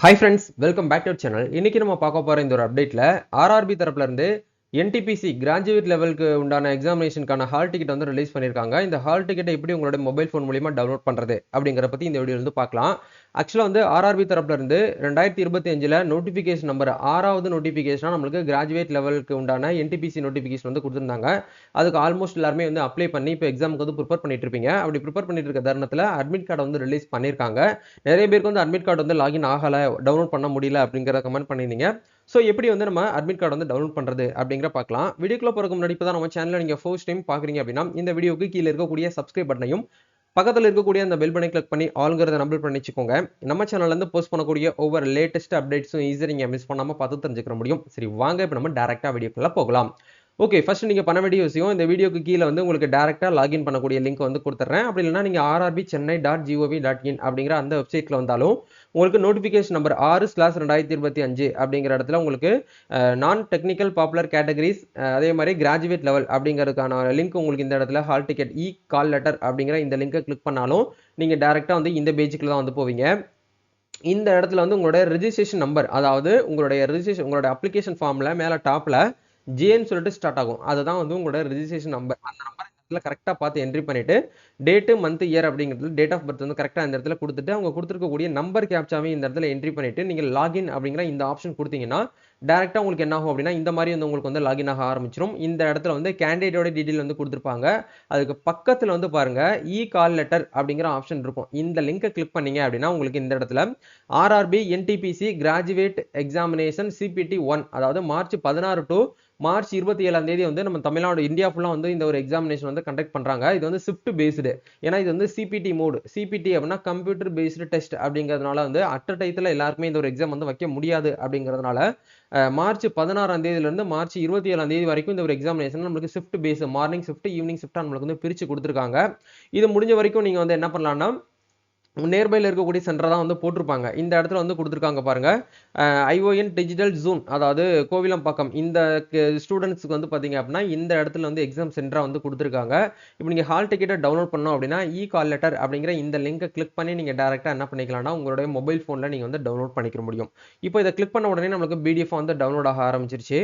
Hi friends, welcome back to our channel. இன்னைக்கு நம்ம பார்க்க போற இந்த ஒரு அப்டேட்ல ஆர்ஆர்பி தரப்புல இருந்து என்டிபிசி கிராஜுவேட் லெவலுக்கு உண்டான எக்ஸாமினேஷனுக்கான ஹால் டிக்கெட் வந்து ரிலீஸ் பண்ணியிருக்காங்க. இந்த ஹால் டிக்கெட்டை எப்படி உங்களோட மொபைல் ஃபோன் மூலியமா டவுன்லோட் பண்றது அப்படிங்கிற பத்தி இந்த வீடியோல இருந்து பார்க்கலாம். ஆக்சுவலா வந்து ஆர்ஆர்பி தரப்புல இருந்து 2025ல நோட்டிபிகேஷன் நம்பர் 6வது நோட்டிபிகேஷனா நம்மளுக்கு கிராஜுவேட் லெவலுக்கு உண்டான என்டிபிசி நோட்டிபிகேஷன் வந்து கொடுத்திருந்தாங்க. அதுக்கு ஆல்மோஸ்ட் எல்லாருமே வந்து அப்ளை பண்ணி இப்போ எக்ஸாமுக்கு வந்து ப்ரிப்பேர் பண்ணிட்டு இருப்பீங்க. அப்படி ப்ரிப்பேர் பண்ணிட்டு இருக்க தருணத்துல அட்மிட் கார்டை வந்து ரிலீஸ் பண்ணியிருக்காங்க. நிறைய பேருக்கு வந்து அட்மிட் கார்டு வந்து லாகின் ஆகல, டவுன்லோட் பண்ண முடியல அப்படிங்கிற கமெண்ட் பண்ணியிருந்தீங்க. ஸோ எப்படி வந்து நம்ம அட்மிட் கார்டு வந்து டவுன்லோட் பண்ணுறது அப்படிங்கிற பார்க்கலாம். வீடியோக்குள்ள போகிறதுக்கு முன்னாடி இப்போ தான் நம்ம சேனலில் நீங்கள் ஃபர்ஸ்ட் டைம் பார்க்குறீங்க அப்படின்னா இந்த வீடியோக்கு கீழே இருக்கக்கூடிய சப்ஸ்கிரைப் பட்டனையும் பக்கத்தில் இருக்கக்கூடிய அந்த பெல் பட்டனை கிளிக் பண்ணி ஆல்ங்கிறத நம்பர் பண்ணி வச்சுக்கோங்க. நம்ம சேனல்லேருந்து போஸ்ட் பண்ணக்கூடிய ஒவ்வொரு லேட்டஸ்ட் அப்டேட்ஸும் ஈஸியாக நீங்கள் மிஸ் பண்ணாமல் பார்த்து தெரிஞ்சுக்க முடியும். சரி வாங்க இப்போ நம்ம டேரெக்டாக வீடியோக்குள்ளே போகலாம். ஓகே, ஃபர்ஸ்ட் நீங்கள் பண்ண வேண்டிய விஷயம், இந்த வீடியோக்கு கீழே வந்து உங்களுக்கு டேரெக்டாக லாகின் பண்ணக்கூடிய லிங்க் வந்து கொடுத்துட்றேன். அப்படி இல்லைனா நீங்கள் rrbchennai.gov.in அப்படிங்கிற அந்த வெப்சைட்டில் வந்தாலும் உங்களுக்கு நோட்டிஃபிகேஷன் நம்பர் 6/2025 அப்படிங்கிற இடத்துல உங்களுக்கு நான் டெக்னிக்கல் பாப்புலர் கேட்டகரிஸ் அதே மாதிரி கிராஜுவேட் லெவல் அப்படிங்கிறதுக்கான லிங்க் உங்களுக்கு இந்த இடத்துல ஹால் டிக்கெட் கால் லெட்டர் அப்படிங்கிற இந்த லிங்கை கிளிக் பண்ணாலும் நீங்கள் டேரெக்டாக வந்து இந்த பேஜுக்குள்ள தான் வந்து போவீங்க. இந்த இடத்துல வந்து உங்களுடைய ரெஜிஸ்ட்ரேஷன் நம்பர், அதாவது உங்களுடைய அப்ளிகேஷன் ஃபார்ம்ல மேலே டாப்ல ஜேன்னு சொல்லிட்டு ஸ்டார்ட் ஆகும். அதுதான் வந்து உங்களோட ரெஜிஸ்ட்ரேஷன் நம்பர். அந்த நம்பர் இந்த இடத்துல கரெக்டாக பார்த்து என்ட்ரி பண்ணிட்டு டேட்டு மந்த் இயர் அப்படிங்கிறது டேட் ஆஃப் பர்த் வந்து கரெக்டாக இந்த இடத்துல கொடுத்துட்டு அவங்க கொடுத்துருக்கக்கூடிய நம்பர் கேப்சாவையும் இந்த இடத்துல என்ட்ரி பண்ணிட்டு நீங்கள் லாகின் அப்படிங்கிற இந்த ஆப்ஷன் கொடுத்தீங்கன்னா டேரெக்டாக உங்களுக்கு என்ன ஆகும் அப்படின்னா இந்த மாதிரி வந்து உங்களுக்கு வந்து லாகின் ஆக ஆரம்பிச்சிடும். இந்த இடத்துல வந்து கேண்டிடேட்டோட டீட்டெயில் வந்து கொடுத்துருப்பாங்க. அதுக்கு பக்கத்தில் வந்து பாருங்க கால் லெட்டர் அப்படிங்கிற ஆப்ஷன் இருக்கும். இந்த லிங்கை கிளிக் பண்ணீங்க அப்படின்னா உங்களுக்கு இந்த இடத்துல RRB NTPC graduate examination CBT 1 அதாவது மார்ச் 16 டு மார்ச் 27ஆம் தேதி வந்து நம்ம தமிழ்நாடு இந்தியா ஃபுல்லாக வந்து இந்த ஒரு எக்ஸாமினேஷன் வந்து கண்டக்ட் பண்ணுறாங்க. இது வந்து ஷிஃப்ட் பேஸ்டு, ஏன்னா இது வந்து சிபிடி மோடு. சிபிடி அப்படின்னா கம்ப்யூட்டர் பேஸ்டு டெஸ்ட் அப்படிங்கிறதுனால வந்து அட் டயத்தில் எல்லாருக்குமே இந்த ஒரு எக்ஸாம் வந்து வைக்க முடியாது. அப்படிங்கிறதுனால மார்ச் 16ஆம் தேதியிலிருந்து மார்ச் 27ஆம் தேதி வரைக்கும் இந்த ஒரு எக்ஸாமினேஷன் நம்மளுக்கு shift base, morning shift evening shift நம்மளுக்கு வந்து பிரித்து கொடுத்துருக்காங்க. இது முடிஞ்ச வரைக்கும் நீங்கள் வந்து என்ன பண்ணலாம்னா நேர்பையில் இருக்கக்கூடிய சென்டரை தான் வந்து போட்டிருப்பாங்க. இந்த இடத்துல வந்து கொடுத்துருக்காங்க பாருங்க, ஐஓஎன் டிஜிட்டல் ஜூன், அதாவது கோவிலம்பாக்கம். இந்த ஸ்டூடெண்ட்ஸுக்கு வந்து பார்த்தீங்க அப்படின்னா இந்த இடத்துல வந்து எக்ஸாம் சென்டரை வந்து கொடுத்துருக்காங்க. இப்போ நீங்கள் ஹால் டிக்கெட்டை டவுன்லோட் பண்ணோம் அப்படின்னா கால் லெட்டர் அப்படிங்கிற இந்த லிங்கை கிளிக் பண்ணி நீங்கள் டேரெக்டாக என்ன பண்ணிக்கலாம்னா உங்களுடைய மொபைல் ஃபோனில் நீங்கள் வந்து டவுன்லோட் பண்ணிக்க முடியும். இப்போ இதை கிளிக் பண்ண உடனே நம்மளுக்கு பிடிஎஃப் வந்து டவுன்லோட் ஆக ஆரம்பிச்சிருச்சு.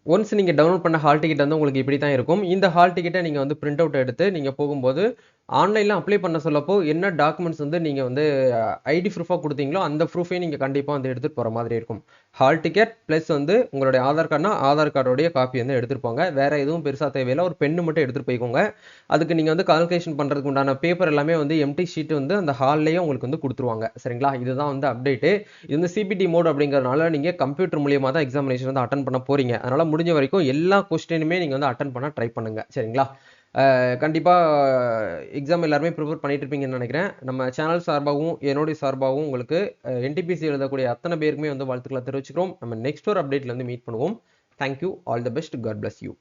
ஒன்ஸ் நீங்கள் டவுன்லோட் பண்ண ஹால் டிக்கெட் வந்து உங்களுக்கு இப்படி தான் இருக்கும். இந்த ஹால் டிக்கெட்டை நீங்கள் வந்து பிரிண்ட் அவுட் எடுத்து நீங்கள் போகும்போது ஆன்லைனில் அப்ளை பண்ண சொல்லப்போ என்ன டாக்குமெண்ட்ஸ் வந்து நீங்கள் வந்து ஐடி ப்ரூஃபாக கொடுத்தீங்களோ அந்த ப்ரூஃபையும் நீங்கள் கண்டிப்பாக வந்து எடுத்துகிட்டு போகிற மாதிரி இருக்கும். ஹால் டிக்கெட் ப்ளஸ் வந்து உங்களுடைய ஆதார் கார்டுனா ஆதார் கார்டோடைய காப்பி வந்து எடுத்துகிட்டு போங்க. வேறு எதுவும் பெருசாக தேவையில்லை, ஒரு பெண்ணு மட்டும் எடுத்துகிட்டு போய்க்கோங்க. அதுக்கு நீங்கள் வந்து கால்குலேஷன் பண்ணுறதுக்கு உண்டான பேப்பர் எல்லாமே வந்து எம்டி ஷீட் வந்து அந்த ஹால்லேயே உங்களுக்கு வந்து கொடுத்துருவாங்க. சரிங்களா, இதுதான் வந்து அப்டேட்டு. இது வந்து சிபிடி மோட் அப்படிங்கிறதுனால நீங்கள் கம்ப்யூட்டர் மூலியமாக தான் எக்ஸாமினேஷன் வந்து அட்டன் பண்ண போகிறீங்க. அதனால் முடிஞ்ச வரைக்கும் எல்லா கொஸ்டினுமே நீங்கள் வந்து அட்டன் பண்ண ட்ரை பண்ணுங்கள். சரிங்களா, கண்டிப்பாக எக்ஸாம் எல்லாருமே ப்ரிப்பேர் பண்ணிட்டு இருப்பீங்கன்னு நினைக்கிறேன். நம்ம சேனல் சார்பாகவும் என்னுடைய சார்பாகவும் உங்களுக்கு என்டிபிசி எழுதக்கூடிய அத்தனை பேருக்குமே வந்து வாழ்த்துக்களை தெரிவிச்சுக்கிறோம். நம்ம நெக்ஸ்ட் ஒரு அப்டேட்ல வந்து மீட் பண்ணுவோம். Thank you, all the best, God bless you.